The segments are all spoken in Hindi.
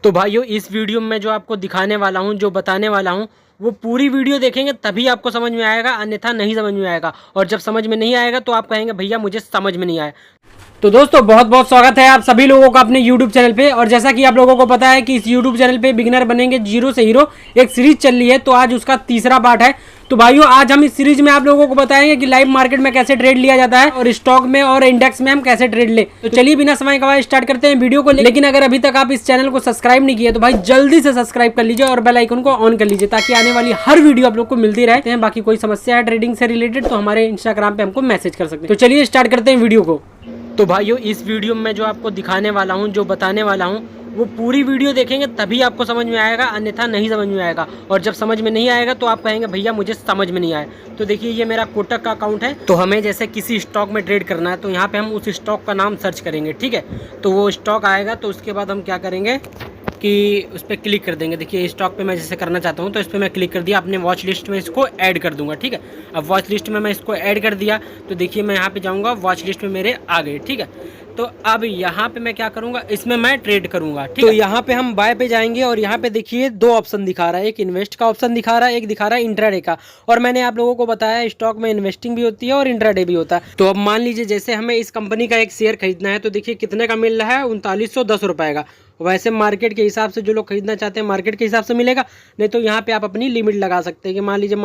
तो भाइयों इस वीडियो में मैं जो आपको दिखाने वाला हूँ, जो बताने वाला हूँ, वो पूरी वीडियो देखेंगे तभी आपको समझ में आएगा, अन्यथा नहीं समझ में आएगा। और जब समझ में नहीं आएगा तो आप कहेंगे भैया मुझे समझ में नहीं आया। तो दोस्तों बहुत बहुत स्वागत है आप सभी लोगों का अपने YouTube चैनल पे। और जैसा कि आप लोगों को पता है कि इस YouTube चैनल पे बिगिनर बनेंगे जीरो से हीरो एक सीरीज चल रही है, तो आज उसका तीसरा पार्ट है। तो भाइयों आज हम इस सीरीज में आप लोगों को बताएंगे कि लाइव मार्केट में कैसे ट्रेड लिया जाता है और स्टॉक में और इंडेक्स में हम कैसे ट्रेड ले। तो चलिए बिना समय गवाए स्टार्ट करते हैं वीडियो को। लेकिन अगर अभी तक आप इस चैनल को सब्सक्राइब नहीं किए तो भाई जल्दी से सब्सक्राइब कर लीजिए और बेल आइकन को ऑन कर लीजिए, ताकि आने वाली हर वीडियो आप लोग को मिलती रहते हैं। बाकी कोई समस्या है ट्रेडिंग से रिलेटेड तो हमारे इंस्टाग्राम पे हमको मैसेज कर सकते हैं। तो चलिए स्टार्ट करते हैं वीडियो को। तो भाइयों इस वीडियो में मैं जो आपको दिखाने वाला हूँ, जो बताने वाला हूँ, वो पूरी वीडियो देखेंगे तभी आपको समझ में आएगा, अन्यथा नहीं समझ में आएगा। और जब समझ में नहीं आएगा तो आप कहेंगे भैया मुझे समझ में नहीं आया। तो देखिए ये मेरा कोटक का अकाउंट है। तो हमें जैसे किसी स्टॉक में ट्रेड करना है तो यहाँ पे हम उस स्टॉक का नाम सर्च करेंगे, ठीक है। तो वो स्टॉक आएगा तो उसके बाद हम क्या करेंगे कि उस पर क्लिक कर देंगे। देखिए स्टॉक पे मैं जैसे करना चाहता हूँ तो इस पर मैं क्लिक कर दिया, अपने वॉच लिस्ट में इसको ऐड कर दूंगा, ठीक है। अब वॉच लिस्ट में मैं इसको ऐड कर दिया तो देखिए मैं यहाँ पे जाऊँगा, वॉच लिस्ट में मेरे आ गए, ठीक है। तो अब यहाँ पे मैं क्या करूँगा, इसमें मैं ट्रेड करूँगा, ठीक है। तो यहाँ पे हम बाय पे जाएंगे और यहाँ पे देखिए दो ऑप्शन दिखा रहा है, एक इन्वेस्ट का ऑप्शन दिखा रहा है, एक दिखा रहा है इंट्राडे का। और मैंने आप लोगों को बताया स्टॉक में इन्वेस्टिंग भी होती है और इंट्राडे भी होता है। तो अब मान लीजिए जैसे हमें इस कंपनी का एक शेयर खरीदना है तो देखिए कितने का मिल रहा है, 3910 रुपये का। वैसे मार्केट के हिसाब से जो लोग खरीदना चाहते हैं मार्केट के हिसाब से मिलेगा, नहीं तो यहाँ पे आप अपनी लिमिट लगा सकते हैं कि मान लीजिए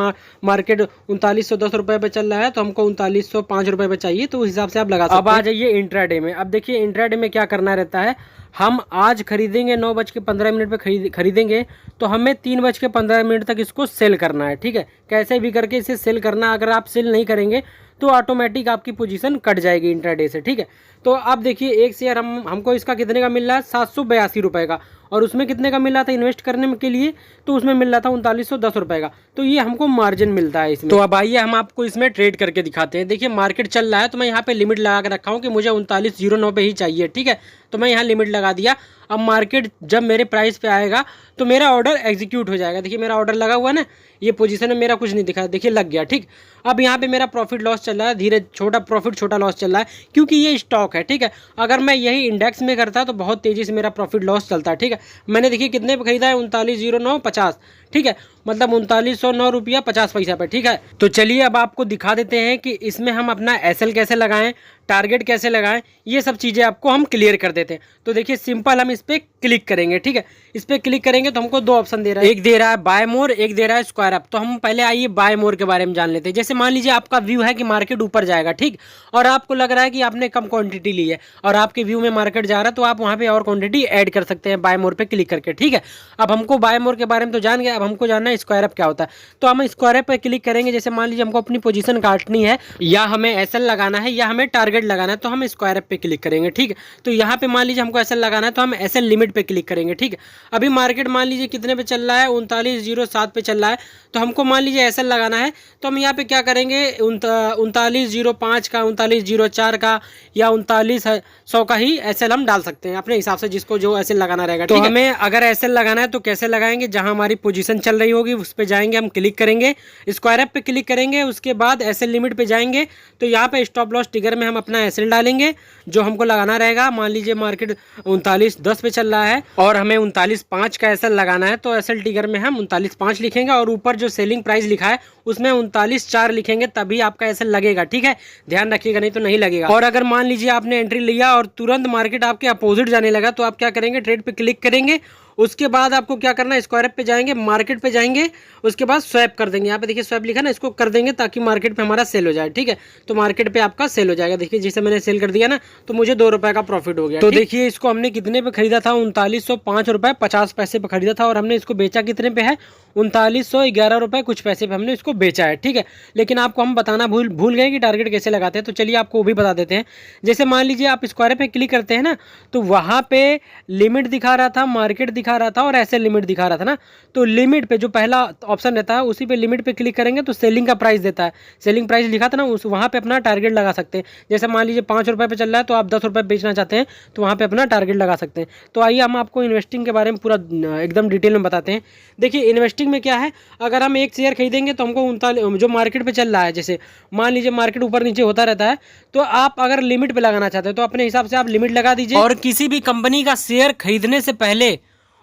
मार्केट 3910 रुपये पे चल रहा है तो हमको 3905 रुपये पे चाहिए, तो उस हिसाब से आप लगा सकते हैं। अब आ जाइए इंट्राडे में। अब देखिए इंट्राडे में क्या करना रहता है, हम आज खरीदेंगे 9:15 पे खरीदेंगे तो हमें 3:15 तक इसको सेल करना है, ठीक है। कैसे भी करके इसे सेल करना है, अगर आप सेल नहीं करेंगे तो ऑटोमेटिक आपकी पोजीशन कट जाएगी इंट्राडे से, ठीक है। तो अब देखिए एक शेयर हमको इसका कितने का मिल रहा है, 782 रुपये का। और उसमें कितने का मिल रहा था इन्वेस्ट करने के लिए, तो उसमें मिल रहा था 3910 रुपये का। तो ये हमको मार्जिन मिलता है इसमें। तो अब आइए हम आपको इसमें ट्रेड करके दिखाते हैं। देखिए मार्केट चल रहा है तो मैं यहाँ पे लिमिट लगा के रखा हूँ कि मुझे 3909 पे ही चाहिए, ठीक है। तो मैं यहाँ लिमिट लगा दिया। अब मार्केट जब मेरे प्राइस पे आएगा तो मेरा ऑर्डर एग्जीक्यूट हो जाएगा। देखिए मेरा ऑर्डर लगा हुआ है ना, ये पोजीशन में मेरा कुछ नहीं दिखा, देखिए लग गया, ठीक। अब यहाँ पे मेरा प्रॉफिट लॉस चल रहा है, धीरे छोटा प्रॉफिट छोटा लॉस चल रहा है, क्योंकि ये स्टॉक है, ठीक है। अगर मैं यही इंडेक्स में करता तो बहुत तेज़ी से मेरा प्रॉफिट लॉस चलता है, ठीक है। मैंने देखिए कितने पे खरीदा है, 390950, ठीक है, मतलब 3909 रुपया 50 पैसा पे, ठीक है। तो चलिए अब आपको दिखा देते हैं कि इसमें हम अपना एसएल कैसे लगाएं, टारगेट कैसे लगाएं, ये सब चीज़ें आपको हम क्लियर कर देते हैं। तो देखिए सिंपल हम इस पर क्लिक करेंगे, ठीक है। इस पर क्लिक करेंगे तो हमको दो ऑप्शन दे रहा है, एक दे रहा है बाय मोर, एक दे रहा है स्क्वायर अप। तो हम पहले आइए बाय मोर के बारे में जान लेते हैं। जैसे मान लीजिए आपका व्यू है कि मार्केट ऊपर जाएगा, ठीक, और आपको लग रहा है कि आपने कम क्वांटिटी ली है और आपके व्यू में मार्केट जा रहा है, तो आप वहाँ पे और क्वांटिटी ऐड कर सकते हैं बाय मोर पे क्लिक करके, ठीक है। अब हमको बाय मोर के बारे में तो जान गए, अब हमको जानना है स्क्वायर अप क्या होता है। तो हम स्क्वायर अप पे क्लिक करेंगे। जैसे मान लीजिए हमको अपनी पोजीशन काटनी है, या हमें एसएल लगाना है या हमें टारगेट लगाना है, तो हम स्क्वायर अप पे क्लिक करेंगे, ठीक है। तो यहाँ पे मान लीजिए हमको एसएल लगाना है तो हम एसएल लिमिट पे क्लिक करेंगे, ठीक है। अभी मार्केट मान लीजिए कितने पे चल रहा है, 3907 पे चल रहा है। तो हमको मान लीजिए एसएल लगाना है तो हम यहाँ पे क्या करेंगे, 3905 का, 3904 का या 3900 का ही एसएल हम डाल सकते हैं अपने हिसाब से, जिसको जो एसएल लगाना रहेगा। तो हमें अगर एसएल लगाना है तो कैसे लगाएंगे, जहां हमारी पोजीशन चल रही होगी उस पे जाएंगे, हम क्लिक करेंगे, स्क्वायर अप पे क्लिक करेंगे, उसके बाद एसएल लिमिट पे जाएंगे। तो यहाँ पे स्टॉप लॉस ट्रिगर में हम अपना एसएल डालेंगे जो हमको लगाना रहेगा। मान लीजिए मार्केट 3910 पे चल रहा है और हमें 39.5 का एसएल लगाना है, तो एसएल ट्रिगर में हम 39.5 लिखेंगे और ऊपर जो सेलिंग प्राइस लिखा है उसमें 39.4 लिखेंगे, तभी आपका एसएल लगेगा, ठीक है। ध्यान रखिएगा नहीं तो नहीं लगेगा। और अगर मान लीजिए आपने एंट्री लिया और तुरंत मार्केट आपके अपोजिट जाने लगा तो आप क्या करेंगे, ट्रेड पे क्लिक करेंगे। उसके बाद आपको क्या करना है, स्क्वायर अप पे जाएंगे, मार्केट पे जाएंगे, उसके बाद स्वैप कर देंगे। यहाँ पे देखिए स्वैप लिखा ना, इसको कर देंगे ताकि मार्केट पे हमारा सेल हो जाए, ठीक है। तो मार्केट पे आपका सेल हो जाएगा। देखिए जैसे मैंने सेल कर दिया ना तो मुझे 2 रुपये का प्रॉफिट हो गया। तो देखिए इसको हमने कितने पे खरीदा था, 3905 रुपये 50 पैसे पे खरीदा था और हमने इसको बेचा कितने पे है, 3911 रुपये कुछ पैसे पे हमने इसको बेचा है, ठीक है। लेकिन आपको हम बताना भूल गए कि टारगेट कैसे लगाते हैं। तो चलिए आपको वो भी बता देते हैं। जैसे मान लीजिए आप स्क्वायर पे क्लिक करते हैं ना, तो वहाँ पे लिमिट दिखा रहा था, मार्केट दिखा रहा था और ऐसे लिमिट दिखा रहा था ना। तो लिमिट पे जो पहला ऑप्शन रहता है उसी पे लिमिट पे क्लिक करेंगे तो सेलिंग का प्राइस देता है, सेलिंग प्राइस लिखा था ना, उस वहाँ पे अपना टारगेट लगा सकते हैं। जैसे मान लीजिए 5 रुपये पे चल रहा है तो आप 10 रुपये बेचना चाहते हैं तो वहाँ पे अपना टारगेट लगा सकते हैं। तो आइए हम आपको इन्वेस्टिंग के बारे में पूरा एकदम डिटेल में बताते हैं। देखिए इन्वेस्टिंग में क्या है, अगर हम एक शेयर खरीदेंगे तो हमको 39 जो मार्केट पे चल रहा है, जैसे मान लीजिए मार्केट ऊपर नीचे होता रहता है, तो आप अगर लिमिट पे लगाना चाहते हैं तो अपने हिसाब से आप लिमिट लगा दीजिए। और किसी भी कंपनी का शेयर खरीदने से पहले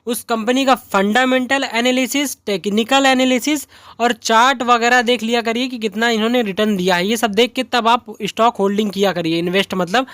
उस कंपनी का फंडामेंटल एनालिसिस, टेक्निकल एनालिसिस और चार्ट वगैरह देख लिया करिए कि कितना इन्होंने रिटर्न दिया है। ये सब देख के तब आप स्टॉक होल्डिंग किया करिए। इन्वेस्ट मतलब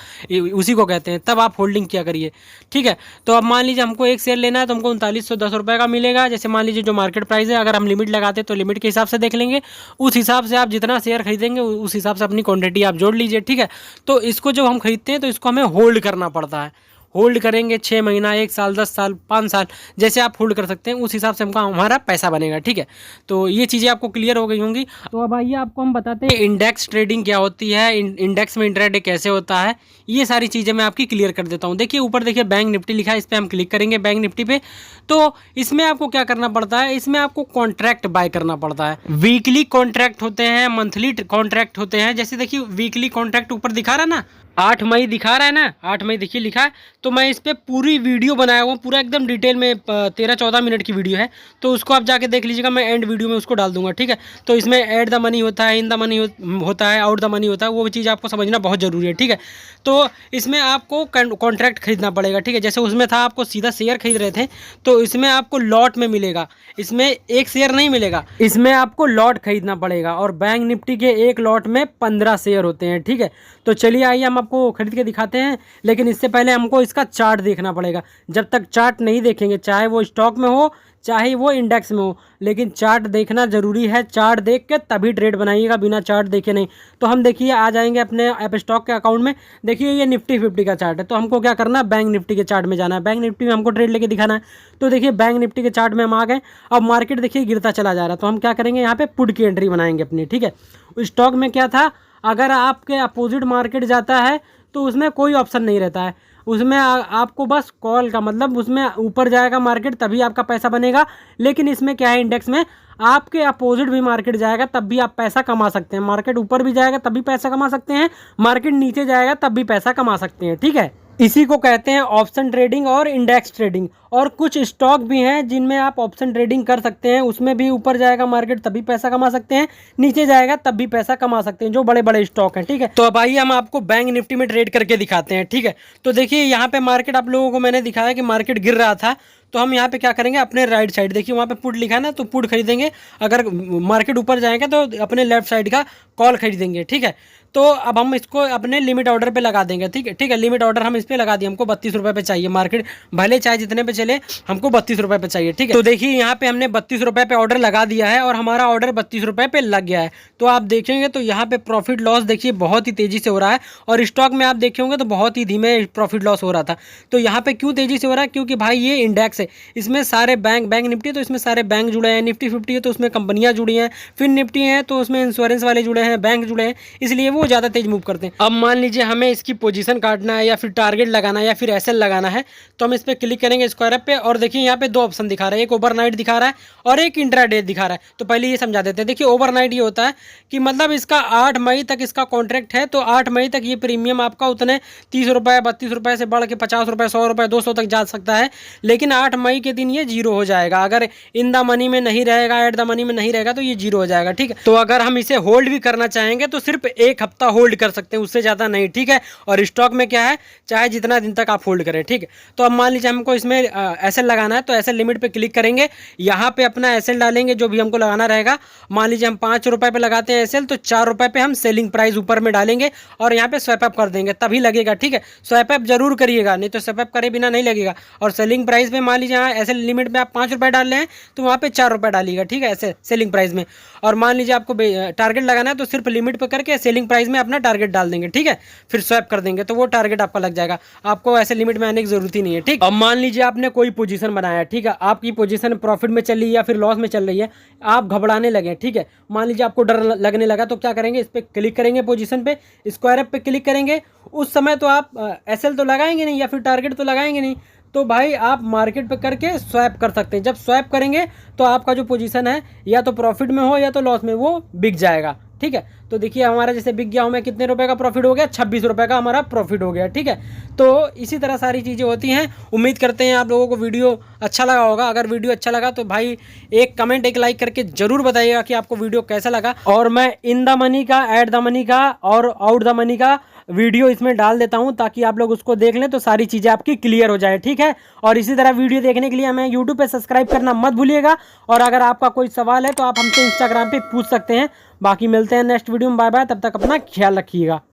उसी को कहते हैं, तब आप होल्डिंग किया करिए, ठीक है। तो अब मान लीजिए हमको एक शेयर लेना है तो हमको 3910 रुपये का मिलेगा। जैसे मान लीजिए जो मार्केट प्राइस है, अगर हम लिमिट लगाते हैं तो लिमिट के हिसाब से देख लेंगे, उस हिसाब से आप जितना शेयर खरीदेंगे उस हिसाब से अपनी क्वांटिटी आप जोड़ लीजिए, ठीक है। तो इसको जब हम खरीदते हैं तो इसको हमें होल्ड करना पड़ता है। होल्ड करेंगे 6 महीना, 1 साल, 10 साल, 5 साल, जैसे आप होल्ड कर सकते हैं उस हिसाब से हमको हमारा पैसा बनेगा, ठीक है। तो ये चीज़ें आपको क्लियर हो गई होंगी। तो अब आइए आपको हम बताते हैं इंडेक्स ट्रेडिंग क्या होती है, इंडेक्स में इंट्राडे कैसे होता है, ये सारी चीज़ें मैं आपकी क्लियर कर देता हूँ। देखिए ऊपर देखिए बैंक निफ्टी लिखा है, इस पर हम क्लिक करेंगे बैंक निफ्टी पे। तो इसमें आपको क्या करना पड़ता है, इसमें आपको कॉन्ट्रैक्ट बाय करना पड़ता है। वीकली कॉन्ट्रैक्ट होते हैं, मंथली कॉन्ट्रैक्ट होते हैं। जैसे देखिए वीकली कॉन्ट्रैक्ट ऊपर दिखा रहा है ना, 8 मई दिखा रहा है ना, 8 मई देखिए लिखा है। तो मैं इस पर पूरी वीडियो बनाया हुआ, पूरा एकदम डिटेल में 13-14 मिनट की वीडियो है, तो उसको आप जाके देख लीजिएगा। मैं एंड वीडियो में उसको डाल दूंगा, ठीक है। तो इसमें ऐड द मनी होता है, इन द मनी होता है, आउट द मनी होता है, वो चीज़ आपको समझना बहुत ज़रूरी है, ठीक है। तो इसमें आपको कॉन्ट्रैक्ट खरीदना पड़ेगा, ठीक है। जैसे उसमें था आपको सीधा शेयर खरीद रहे थे, तो इसमें आपको लॉट में मिलेगा, इसमें एक शेयर नहीं मिलेगा, इसमें आपको लॉट खरीदना पड़ेगा। और बैंक निफ्टी के एक लॉट में 15 शेयर होते हैं, ठीक है। तो चलिए आइए हम आपको खरीद के दिखाते हैं, लेकिन इससे पहले हमको इसका चार्ट देखना पड़ेगा। जब तक चार्ट नहीं देखेंगे, चाहे वो स्टॉक में हो चाहे वो इंडेक्स में हो, लेकिन चार्ट देखना ज़रूरी है। चार्ट देख के तभी ट्रेड बनाइएगा, बिना चार्ट देखे नहीं। तो हम देखिए आ जाएंगे अपने ऐप स्टॉक के अकाउंट में। देखिए ये निफ्टी 50 का चार्ट है, तो हमको क्या करना है, बैंक निफ्टी के चार्ट में जाना है। बैंक निफ्टी में हमको ट्रेड लेके दिखाना है। तो देखिए बैंक निफ्टी के चार्ट में हम आ गए। अब मार्केट देखिए गिरता चला जा रहा है, तो हम क्या करेंगे, यहाँ पे पुट की एंट्री बनाएंगे अपनी, ठीक है। स्टॉक में क्या था, अगर आपके अपोजिट मार्केट जाता है तो उसमें कोई ऑप्शन नहीं रहता है, उसमें आपको बस कॉल का मतलब, उसमें ऊपर जाएगा मार्केट तभी आपका पैसा बनेगा। लेकिन इसमें क्या है, इंडेक्स में आपके अपोजिट भी मार्केट जाएगा तब भी आप पैसा कमा सकते हैं। मार्केट ऊपर भी जाएगा तब भी पैसा कमा सकते हैं, मार्केट नीचे जाएगा तब भी पैसा कमा सकते हैं, ठीक है। इसी को कहते हैं ऑप्शन ट्रेडिंग और इंडेक्स ट्रेडिंग। और कुछ स्टॉक भी हैं जिनमें आप ऑप्शन ट्रेडिंग कर सकते हैं, उसमें भी ऊपर जाएगा मार्केट तभी पैसा कमा सकते हैं, नीचे जाएगा तब भी पैसा कमा सकते हैं, जो बड़े बड़े स्टॉक हैं, ठीक है। तो अब आइए हम आपको बैंक निफ्टी में ट्रेड करके दिखाते हैं, ठीक है। तो देखिए यहाँ पे मार्केट, आप लोगों को मैंने दिखाया कि मार्केट गिर रहा था, तो हम यहाँ पे क्या करेंगे, अपने राइट साइड देखिए वहाँ पे पुट लिखा है ना, तो पुट खरीदेंगे। अगर मार्केट ऊपर जाएंगे तो अपने लेफ्ट साइड का कॉल खरीदेंगे, ठीक है। तो अब हम इसको अपने लिमिट ऑर्डर पे लगा देंगे, ठीक है, ठीक है। लिमिट ऑर्डर हम इस पे लगा दिए, हमको 32 रुपये पे चाहिए। मार्केट भले चाहे जितने पे चले, हमको 32 रुपये पे चाहिए, ठीक है। तो देखिए यहाँ पे हमने 32 रुपये पे ऑर्डर लगा दिया है और हमारा ऑर्डर 32 रुपये पे लग गया है। तो आप देखेंगे तो यहाँ पे प्रॉफिट लॉस देखिए बहुत ही तेजी से हो रहा है, और स्टॉक में आप देखे होंगे तो बहुत ही धीमे प्रॉफिट लॉस हो रहा था। तो यहाँ पे क्यों तेजी से हो रहा है, क्योंकि भाई ये इंडेक्स है, इसमें सारे बैंक निफ्टी तो इसमें सारे बैंक जुड़े हैं, निफ्टी 50 है तो उसमें कंपनियां जुड़ी हैं, फिर निफ्टी है तो उसमें इंश्योरेंस वाले जुड़े हैं, बैंक जुड़े हैं, इसलिए वो ज़्यादा तेज मूव करते हैं। अब मान लीजिए हमें इसकी पोजीशन काटना है या फिर टारगेट लगाना है या फिर एसएल लगाना है, तो हम इस पर क्लिक करेंगे स्क्वायर ऐप पे, और देखिए यहाँ पे दो ऑप्शन दिखा रहा है, एक ओवरनाइट दिखा रहा है और एक इंट्राडे दिखा रहा है। तो पहले ये समझा देते हैं। देखिए ओवरनाइट ये होता है कि मतलब इसका 8 मई तक इसका कॉन्ट्रैक्ट है, तो 8 मई तक ये प्रीमियम आपका उतने 30 रुपये 32 रुपये से बढ़ के 50 रुपये 100 रुपये 200 तक जा सकता है, लेकिन 8 मई के दिन ये जीरो हो जाएगा। अगर इन द मनी में नहीं रहेगा, एट द मनी में नहीं रहेगा, तो ये जीरो हो जाएगा, ठीक है। तो अगर हम इसे होल्ड भी करना चाहेंगे तो सिर्फ 1 हफ्ता होल्ड कर सकते हैं, उससे ज़्यादा नहीं, ठीक है। और स्टॉक में क्या है, चाहे जितना दिन तक आप होल्ड करें, ठीक है। तो अब मान लीजिए हमको इसमें एसएल लगाना है, तो एसएल लिमिट पे क्लिक करेंगे, यहाँ पे अपना एसएल डालेंगे जो भी हमको लगाना रहेगा। मान लीजिए हम 5 रुपये पे लगाते हैं एसएल, तो 4 रुपये पे हम सेलिंग प्राइस ऊपर में डालेंगे और यहाँ पे स्वैप अप कर देंगे, तभी लगेगा, ठीक है। स्वैप अप जरूर करिएगा, नहीं तो स्वैप अप करे बिना नहीं लगेगा। और सेलिंग प्राइस पे मान लीजिए यहाँ एसएल लिमिट में आप 5 रुपये डाल रहे हैं, तो वहाँ पे 4 रुपये डालिएगा, ठीक है, ऐसे सेलिंग प्राइस में। और मान लीजिए आपको टारगेट लगाना है, तो सिर्फ लिमिट पे करके सेलिंग प्राइस में अपना टारगेट डाल देंगे, ठीक है। फिर स्वैप कर देंगे तो वो टारगेट आपका लग जाएगा, आपको ऐसे लिमिट में आने की जरूरत ही नहीं है, ठीक। अब मान लीजिए आपने कोई पोजीशन बनाया, ठीक है, आपकी पोजीशन प्रॉफिट में चल रही है या फिर लॉस में चल रही है, आप घबराने लगे, ठीक है। मान लीजिए आपको डर लगने लगा, तो क्या करेंगे, इस पर क्लिक करेंगे, पोजीशन पे स्क्वायर ऐप पे क्लिक करेंगे। उस समय तो आप एसएल तो लगाएंगे नहीं या फिर टारगेट तो लगाएंगे नहीं, तो भाई आप मार्केट पे करके स्वैप कर सकते हैं। जब स्वैप करेंगे तो आपका जो पोजीशन है या तो प्रॉफिट में हो या तो लॉस में, वो बिक जाएगा, ठीक है। तो देखिए हमारा जैसे बिक गया, हमें कितने रुपए का प्रॉफिट हो गया, 26 रुपये का हमारा प्रॉफिट हो गया, ठीक है। तो इसी तरह सारी चीज़ें होती हैं। उम्मीद करते हैं आप लोगों को वीडियो अच्छा लगा होगा। अगर वीडियो अच्छा लगा तो भाई एक कमेंट एक लाइक करके जरूर बताइएगा कि आपको वीडियो कैसा लगा। और मैं इन द मनी का, एट द मनी का और आउट द मनी का वीडियो इसमें डाल देता हूँ ताकि आप लोग उसको देख लें तो सारी चीज़ें आपकी क्लियर हो जाए, ठीक है। और इसी तरह वीडियो देखने के लिए हमें यूट्यूब पे सब्सक्राइब करना मत भूलिएगा। और अगर आपका कोई सवाल है तो आप हमसे इंस्टाग्राम पे पूछ सकते हैं। बाकी मिलते हैं नेक्स्ट वीडियो में, बाय बाय, तब तक अपना ख्याल रखिएगा।